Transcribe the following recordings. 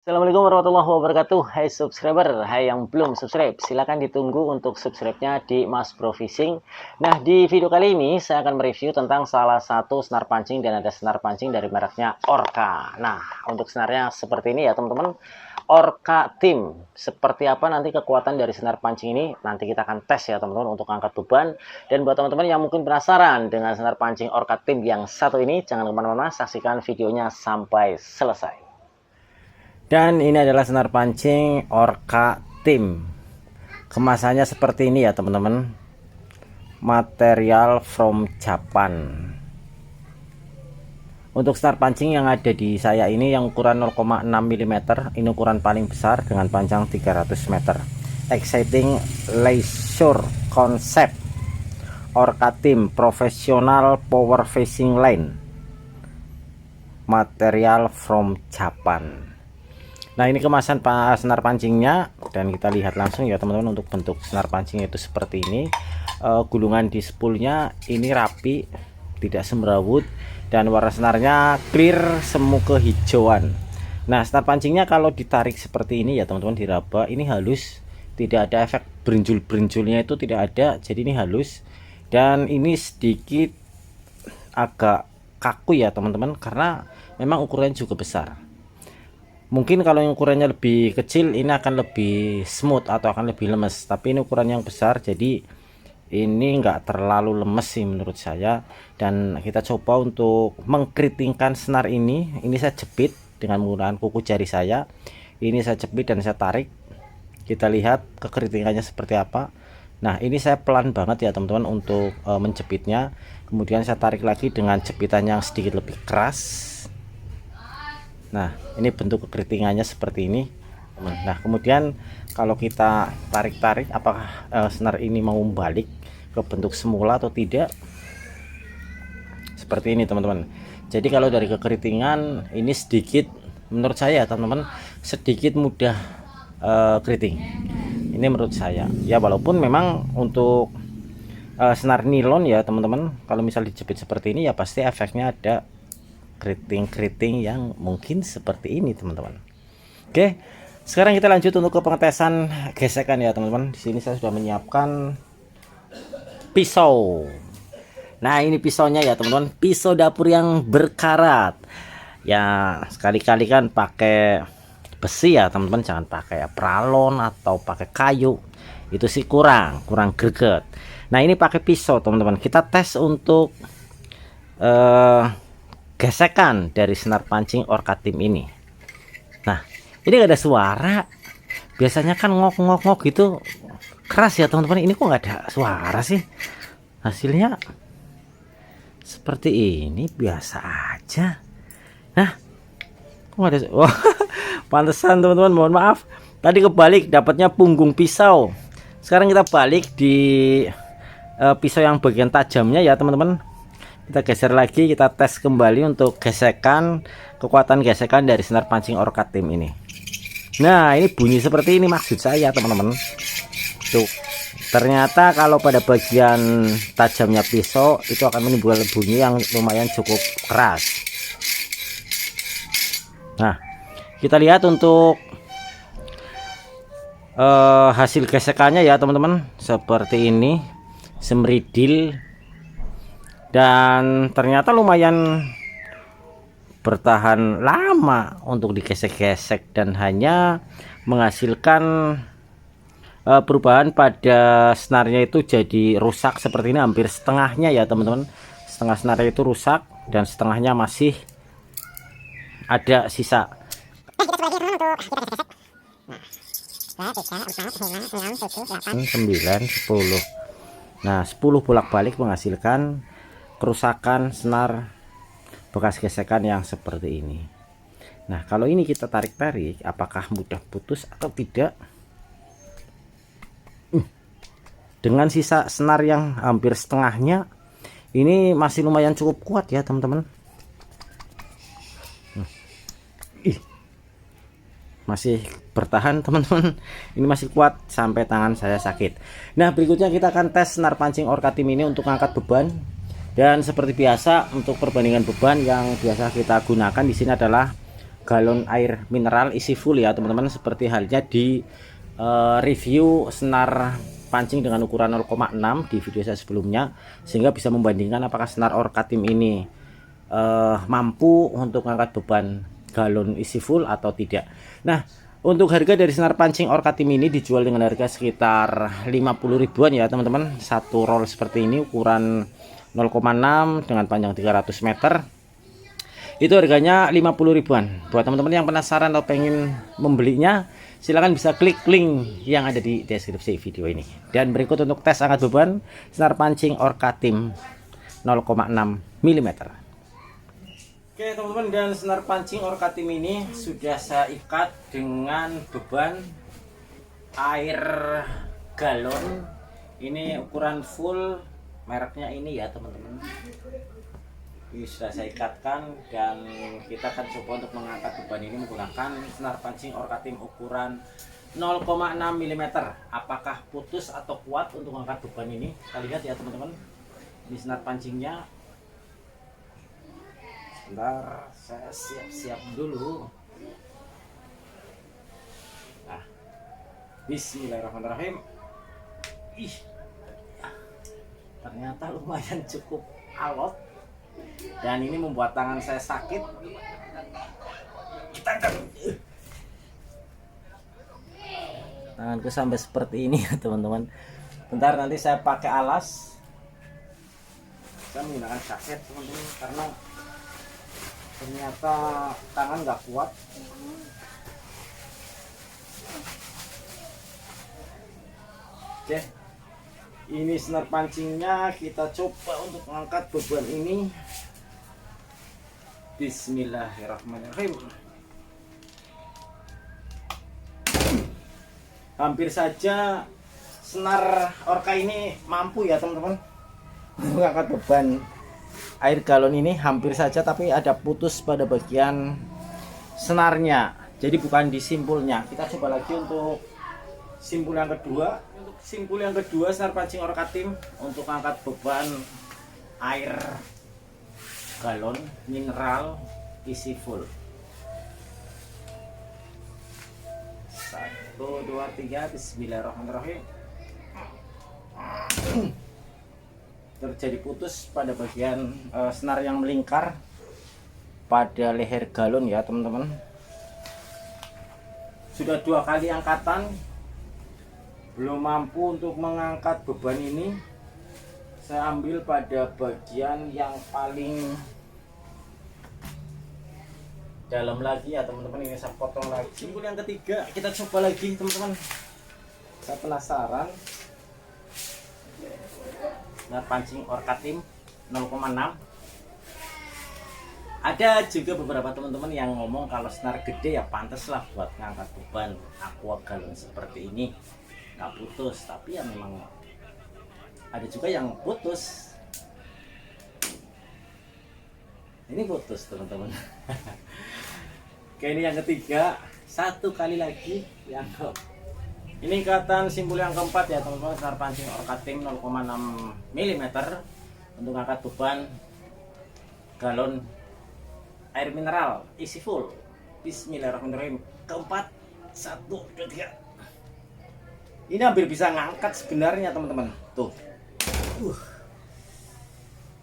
Assalamualaikum warahmatullahi wabarakatuh. Hai subscriber, hai yang belum subscribe, silahkan ditunggu untuk subscribe-nya di Mas Bro Fishing. Nah, di video kali ini saya akan mereview tentang salah satu senar pancing dan ada senar pancing dari mereknya Orca. Nah, untuk senarnya seperti ini ya teman-teman, Orca Team. Seperti apa nanti kekuatan dari senar pancing ini, nanti kita akan tes ya teman-teman untuk angkat beban. Dan buat teman-teman yang mungkin penasaran dengan senar pancing Orca Team yang satu ini, jangan kemana-mana, saksikan videonya sampai selesai. Dan ini adalah senar pancing Orca Team. Kemasannya seperti ini ya teman-teman. Material from Japan. Untuk senar pancing yang ada di saya ini yang ukuran 0,6 mm, ini ukuran paling besar dengan panjang 300 meter. Exciting Leisure Concept Orca Team Professional Power Fishing Line. Material from Japan. Nah, ini kemasan senar pancingnya dan kita lihat langsung ya teman-teman. Untuk bentuk senar pancingnya itu seperti ini. Gulungan di spoolnya ini rapi, tidak semrawut, dan warna senarnya clear semu kehijauan. Nah, senar pancingnya kalau ditarik seperti ini ya teman-teman, diraba ini halus, tidak ada efek berinjul-berinjulnya, itu tidak ada, jadi ini halus. Dan ini sedikit agak kaku ya teman-teman, karena memang ukurannya juga besar. Mungkin kalau yang ukurannya lebih kecil ini akan lebih smooth atau akan lebih lemes, tapi ini ukuran yang besar, jadi ini enggak terlalu lemes sih menurut saya. Dan kita coba untuk mengkeritingkan senar ini saya jepit dengan menggunakan kuku jari saya. Ini saya jepit dan saya tarik, kita lihat kekeritingannya seperti apa. Nah, ini saya pelan banget ya teman-teman untuk menjepitnya. Kemudian saya tarik lagi dengan jepitan yang sedikit lebih keras. Nah, ini bentuk kekeritingannya seperti ini. Nah, kemudian kalau kita tarik-tarik, apakah senar ini mau balik ke bentuk semula atau tidak? Seperti ini teman-teman. Jadi kalau dari kekeritingan ini sedikit, menurut saya teman-teman, sedikit mudah keriting. Ini menurut saya. Ya, walaupun memang untuk senar nilon ya teman-teman, kalau misal dijepit seperti ini ya pasti efeknya ada keriting-keriting yang mungkin seperti ini teman-teman. Oke, sekarang kita lanjut untuk ke pengetesan gesekan ya teman-teman. Di sini saya sudah menyiapkan pisau. Nah, ini pisaunya ya teman-teman, pisau dapur yang berkarat. Ya, sekali-kali kan pakai besi ya teman-teman, jangan pakai pralon atau pakai kayu. Itu sih kurang greget. Nah, ini pakai pisau teman-teman. Kita tes untuk gesekan dari senar pancing Orca Team ini. Nah, ini gak ada suara. Biasanya kan ngok-ngok gitu keras ya teman-teman. Ini kok nggak ada suara sih. Hasilnya seperti ini, biasa aja. Nah, kok nggak ada. Wah, pantesan teman-teman, mohon maaf. Tadi kebalik, dapatnya punggung pisau. Sekarang kita balik di pisau yang bagian tajamnya ya teman-teman. Kita geser lagi, kita tes kembali untuk gesekan, kekuatan gesekan dari senar pancing Orca Team ini. Nah, ini bunyi seperti ini maksud saya teman-teman. Tuh, ternyata kalau pada bagian tajamnya pisau itu akan menimbulkan bunyi yang lumayan cukup keras. Nah, kita lihat untuk hasil gesekannya ya teman-teman, seperti ini, semridil. Dan ternyata lumayan bertahan lama untuk digesek-gesek dan hanya menghasilkan perubahan pada senarnya itu jadi rusak seperti ini, hampir setengahnya ya teman-teman. Setengah senarnya itu rusak dan setengahnya masih ada sisa. 9, 10. Nah, 10 bolak-balik menghasilkan kerusakan senar bekas gesekan yang seperti ini. Nah, kalau ini kita tarik-tarik, apakah mudah putus atau tidak? Dengan sisa senar yang hampir setengahnya, ini masih lumayan cukup kuat ya teman-teman. Masih bertahan teman-teman. Ini masih kuat sampai tangan saya sakit. Nah, berikutnya kita akan tes senar pancing Orca Team ini untuk angkat beban. Dan seperti biasa untuk perbandingan beban yang biasa kita gunakan di sini adalah galon air mineral isi full ya teman-teman, seperti halnya di review senar pancing dengan ukuran 0,6 di video saya sebelumnya, sehingga bisa membandingkan apakah senar Orkatim ini mampu untuk mengangkat beban galon isi full atau tidak. Nah, untuk harga dari senar pancing Orkatim ini dijual dengan harga sekitar 50 ribuan ya teman-teman. Satu roll seperti ini ukuran 0,6 dengan panjang 300 meter. Itu harganya 50 ribuan. Buat teman-teman yang penasaran atau pengen membelinya, silahkan bisa klik link yang ada di deskripsi video ini. Dan berikut untuk tes angkat beban senar pancing Orkatim 0,6 mm. Oke teman-teman, dan senar pancing Orkatim ini sudah saya ikat dengan beban air galon. Ini ukuran full, mereknya ini ya teman-teman. Ini sudah saya ikatkan, dan kita akan coba untuk mengangkat beban ini menggunakan senar pancing Orkatim ukuran 0,6 mm. Apakah putus atau kuat untuk mengangkat beban ini? Kita lihat ya teman-teman. Ini senar pancingnya. Sebentar, saya siap-siap dulu. Nah, bismillahirrahmanirrahim. Ih, ternyata lumayan cukup alot, dan ini membuat tangan saya sakit. Kita akan tanganku sampai seperti ini ya teman-teman. Bentar, nanti saya pakai alas. Saya menggunakan jaket teman-teman karena ternyata tangan nggak kuat. Oke, ini senar pancingnya, kita coba untuk mengangkat beban ini. Bismillahirrahmanirrahim. Hampir saja senar Orka ini mampu ya teman-teman mengangkat beban air galon ini, hampir saja, tapi ada putus pada bagian senarnya, jadi bukan di simpulnya. Kita coba lagi untuk simpul yang kedua. Untuk simpul yang kedua senar pancing Orkatim untuk angkat beban air galon mineral isi full. 1, 2, 3, bismillahirrahmanirrahim. Terjadi putus pada bagian senar yang melingkar pada leher galon ya teman-teman. Sudah 2 kali angkatan, belum mampu untuk mengangkat beban ini. Saya ambil pada bagian yang paling dalam lagi ya teman-teman. Ini saya potong lagi. Simpul yang ketiga kita coba lagi teman-teman, saya penasaran. Senar pancing Orkatim 0,6. Ada juga beberapa teman-teman yang ngomong kalau senar gede ya pantas lah buat ngangkat beban aqua galon seperti ini, nggak putus. Tapi ya memang ada juga yang putus. Ini putus teman-teman. Oke, ini yang ketiga, 1 kali lagi yang ini ikatan simpul yang keempat ya teman-teman, senar pancing Orkatim 0,6 mm untuk angkat beban galon air mineral isi full. Bismillahirrahmanirrahim. Keempat, 1, 2, 3. Ini hampir bisa ngangkat sebenarnya teman-teman. Tuh.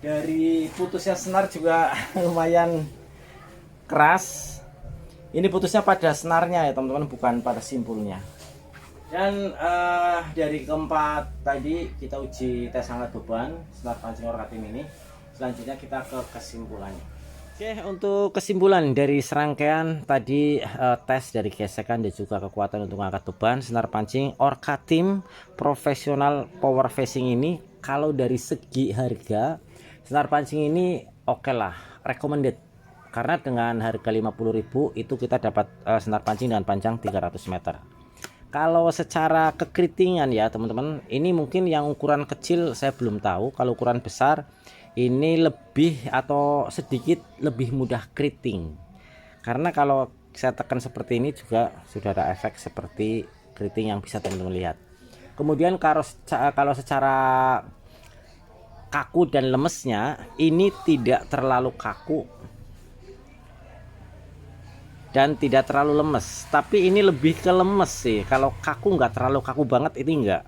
Dari putusnya senar juga lumayan keras. Ini putusnya pada senarnya ya teman-teman, bukan pada simpulnya. Dan dari keempat tadi kita uji tes angkat beban senar pancing Orkatim ini. Selanjutnya kita ke kesimpulannya. Oke, untuk kesimpulan dari serangkaian tadi tes dari gesekan dan juga kekuatan untuk mengangkat beban senar pancing Orkatim profesional power facing ini, kalau dari segi harga senar pancing ini oke lah, recommended. Karena dengan harga 50.000 itu kita dapat senar pancing dengan panjang 300 meter. Kalau secara kekeritingan ya teman-teman, ini mungkin yang ukuran kecil saya belum tahu. Kalau ukuran besar ini lebih atau sedikit lebih mudah keriting. Karena kalau saya tekan seperti ini juga sudah ada efek seperti keriting yang bisa teman-teman lihat. Kemudian kalau secara kaku dan lemesnya, ini tidak terlalu kaku dan tidak terlalu lemes. Tapi ini lebih ke lemes sih. Kalau kaku nggak terlalu kaku banget, ini enggak.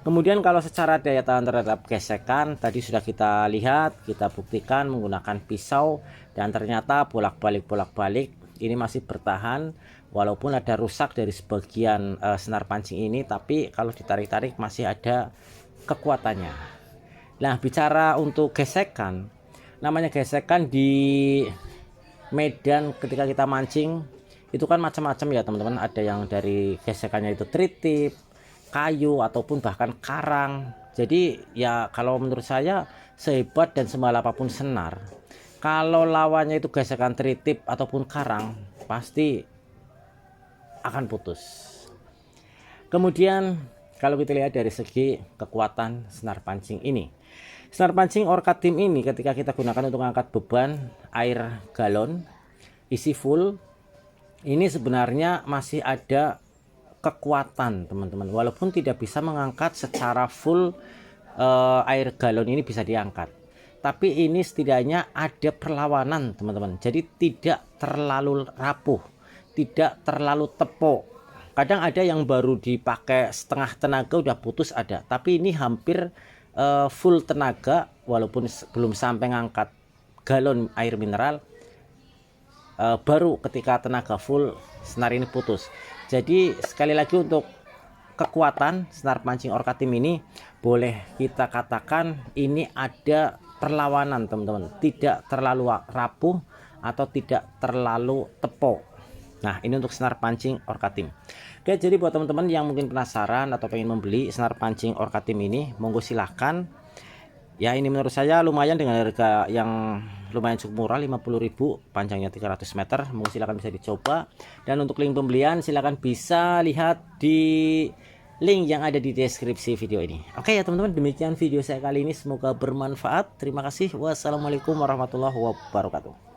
Kemudian kalau secara daya tahan terhadap gesekan tadi sudah kita lihat, kita buktikan menggunakan pisau, dan ternyata bolak-balik ini masih bertahan walaupun ada rusak dari sebagian senar pancing ini, tapi kalau ditarik-tarik masih ada kekuatannya. Nah, bicara untuk gesekan, namanya gesekan di medan ketika kita mancing itu kan macam-macam ya teman-teman. Ada yang dari gesekannya itu tritip, kayu, ataupun bahkan karang. Jadi ya kalau menurut saya sehebat dan semahal apapun senar, kalau lawannya itu gesekan tritip ataupun karang, pasti akan putus. Kemudian kalau kita lihat dari segi kekuatan senar pancing ini, senar pancing Orca Team ini ketika kita gunakan untuk mengangkat beban air galon isi full, ini sebenarnya masih ada kekuatan teman-teman, walaupun tidak bisa mengangkat secara full air galon ini bisa diangkat, tapi ini setidaknya ada perlawanan teman-teman. Jadi tidak terlalu rapuh, tidak terlalu tepok. Kadang ada yang baru dipakai setengah tenaga udah putus ada, tapi ini hampir full tenaga walaupun belum sampai ngangkat galon air mineral, baru ketika tenaga full senar ini putus. Jadi sekali lagi untuk kekuatan senar pancing Orca Team ini boleh kita katakan ini ada perlawanan teman-teman, tidak terlalu rapuh atau tidak terlalu tepok. Nah, ini untuk senar pancing Orca Team. Oke, jadi buat teman-teman yang mungkin penasaran atau pengen membeli senar pancing Orca Team ini, monggo silahkan. Ya, ini menurut saya lumayan dengan harga yang lumayan cukup murah, 50.000, panjangnya 300 meter. Monggo silahkan bisa dicoba. Dan untuk link pembelian silahkan bisa lihat di link yang ada di deskripsi video ini. Oke ya teman-teman, demikian video saya kali ini, semoga bermanfaat. Terima kasih. Wassalamualaikum warahmatullahi wabarakatuh.